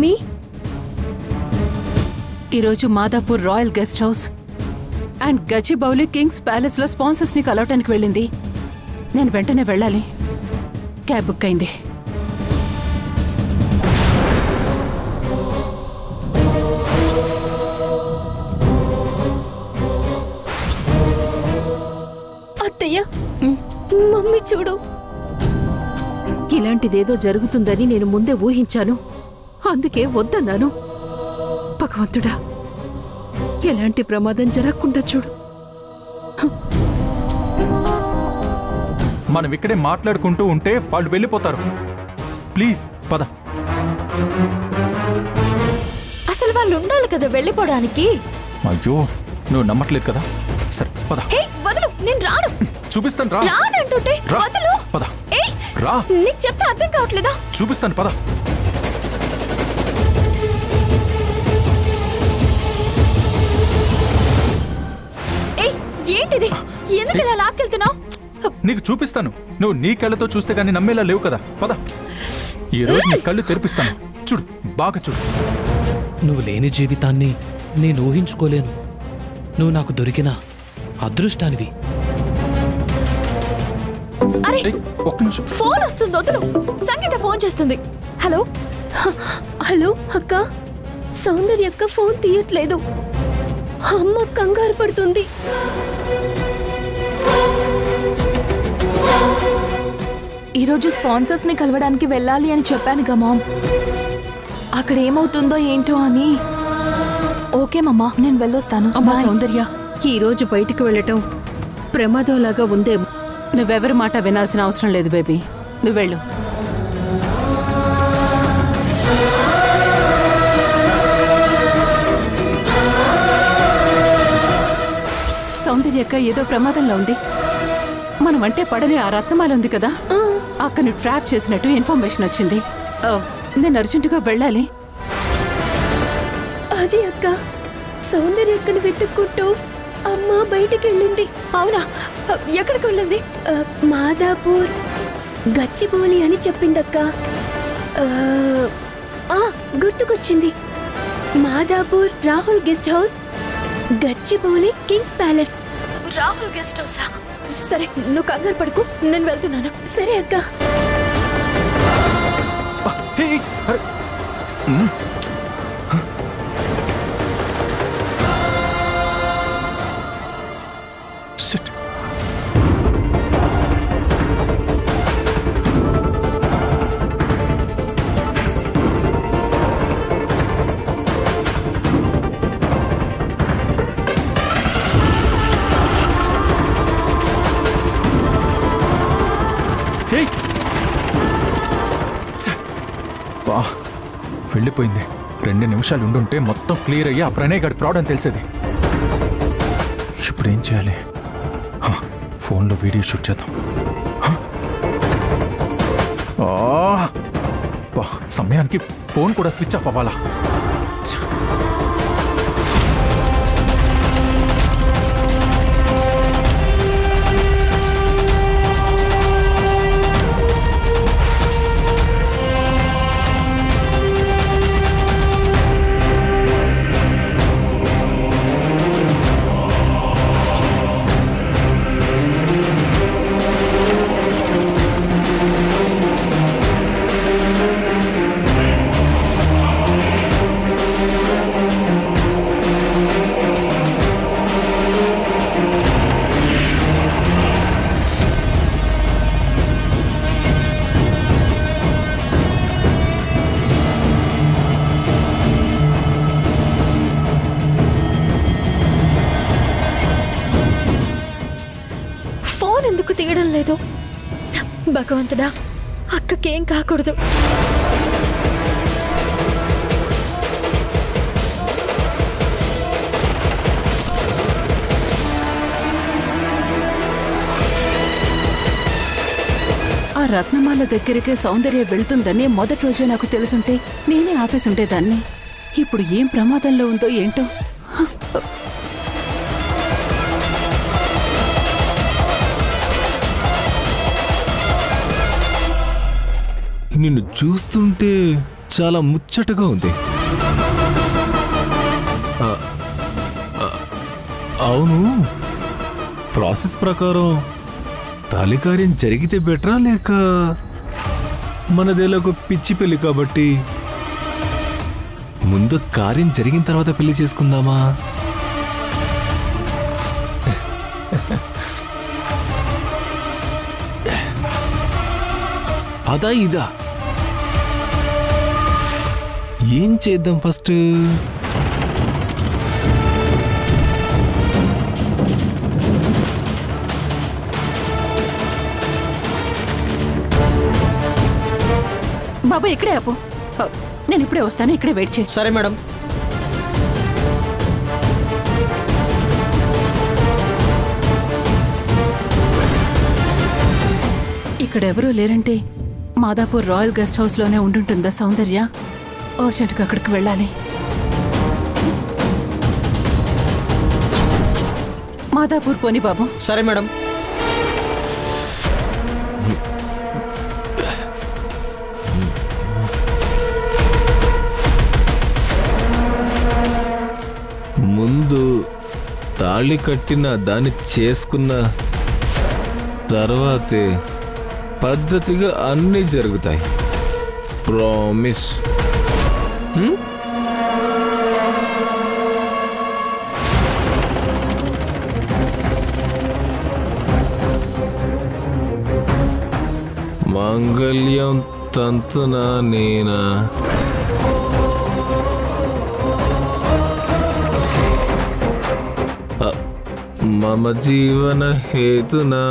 Mummy ఈరోజు Madhapur royal guest house and Gachibowli Kings palace లో sponsors ని కలవటానికి వెళ్ళింది. నేను వెంటనే వెళ్ళాలి. క్యాబ్ బుక్ అయింది. అత్తయ్య మమ్మీ చూడు. ఇలాంటిదేదో జరుగుతుందని నేను ముందే ఊహించాను. అందుకే వద్దన్నాను. భగవంతుడా, ఎలాంటి ప్రమాదం జరగకుండా చూడు. మనం ఇక్కడే మాట్లాడుకుంటూ ఉంటే వాళ్ళు వెళ్ళిపోతారు. ప్లీజ్ పద. అసలు వాళ్ళు ఉండాలి కదా వెళ్ళిపోవడానికి. అయ్యో, నువ్వు నమ్మట్లేదు కదా. సరే పద. వదలు, నేను రాను. చూపిస్తాను రా. రానంటుంటే వదలు. పద రా. నీకు చెప్తే అర్థం కావట్లేదా? చూపిస్తాను పద. ఏంటిది? ఎందుకు ఇలా లాక్కెళ్తున్నావు? నీకు చూపిస్తాను. నువ్వు నీ కళ్ళతో చూస్తే గానీ నమ్మేలా లేవు కదా. పద. ఈ రోజు నీ కళ్ళు తెరిపిస్తాను. చూడు, బాగా చూడు. నువ్వు లేని జీవితాన్ని నేను ఊహించుకోలేను. నువ్వు నాకు దొరికిన అదృష్టానివి. అరే ఒక్క నిమిషం. ఫోన్ వస్తుంది, వదులు. సంగీత ఫోన్ చేస్తుంది. హలో హలో అక్క, సౌందర్య అక్క ఫోన్ తీయట్లేదు. అమ్మ కంగారు పడుతుంది. ఈరోజు స్పాన్సర్స్ ని కలవడానికి వెళ్ళాలి అని చెప్పానుగా మామ్. అక్కడ ఏమవుతుందో ఏంటో అని. ఓకే మమ్మా, నేను వెళ్ళొస్తాను. అమ్మా సౌందర్య, ఈ రోజు బయటికి వెళ్ళటం ప్రమాదంలాగా ఉందేమో. నువ్వెవరి మాట వినాల్సిన అవసరం లేదు బేబీ. నువ్వు వెళ్ళు. సౌందర్యక్క ఏదో ప్రమాదంలో ఉంది. మనం అంటే పడని ఆ రత్నమాల ఉంది కదా, అక్కను ట్రాప్ చేసినట్టు ఇన్ఫర్మేషన్ వచ్చింది. నేను అర్జెంటుగా వెళ్ళాలి. అది అక్క, సౌందర్య అక్కను వెతుక్కుంటూ అమ్మ బయటికి వెళ్ళింది. అవునా? ఎక్కడికి వెళ్ళింది? మాదాపూర్ గచ్చిబౌలి అని చెప్పిందక్క. గుర్తుకొచ్చింది. Madhapur Rahul guest house, Gachibowli Kings Palace. Rahul guest హౌసా? సరే, నువ్వు కంగారు పడుకు, నేను వెళ్తున్నాను. సరే అక్క. వెళ్ళిపోయింది. 2 నిమిషాలు ఉండుంటే మొత్తం క్లియర్ అయ్యి ఆ ప్రణయ్ గారి ఫ్రాడ్ అని తెలిసేది. ఇప్పుడు ఏం చేయాలి? ఫోన్లో వీడియో షూట్ చేద్దాం. సమయానికి ఫోన్ కూడా స్విచ్ ఆఫ్ అవ్వాలా? ఎందుకు తీయడం లేదు? భగవంతుడా, అక్కకేం కాకూడదు. ఆ రత్నమాల దగ్గరికే సౌందర్య వెళ్తుందని మొదటి రోజే నాకు తెలుసుంటే నేనే ఆపేసుంటేదాన్ని. ఇప్పుడు ఏం ప్రమాదంలో ఉందో ఏంటో. నిన్ను చూస్తుంటే చాలా ముచ్చటగా ఉంది. అవును, ప్రాసెస్ ప్రకారం తాళికార్యం జరిగితే బెటరా లేక మనదేలాగో పిచ్చి పెళ్లి కాబట్టి ముందు కార్యం జరిగిన తర్వాత పెళ్లి చేసుకుందామా? అదా ఇదా ఏం చేద్దాం ఫస్ట్? బాబా ఇక్కడే ఆపు. నేను ఇప్పుడే వస్తాను, ఇక్కడే వెయిట్ చేయి. సరే మేడం. ఇక్కడ ఎవరూ లేరంటే మాదాపూర్ రాయల్ గెస్ట్ హౌస్ లోనే ఉండుంటుందా సౌందర్య? అర్జెంట్గా అక్కడికి వెళ్ళాలి. మాదాపూర్ పోని బాబు. సరే మేడం. ముందు తాళి కట్టిన దాన్ని చేసుకున్న తర్వాతే పద్ధతిగా అన్నీ జరుగుతాయి. ప్రామిస్. మాంగళ్యం తంతున నేనా మమ జీవన హేతునా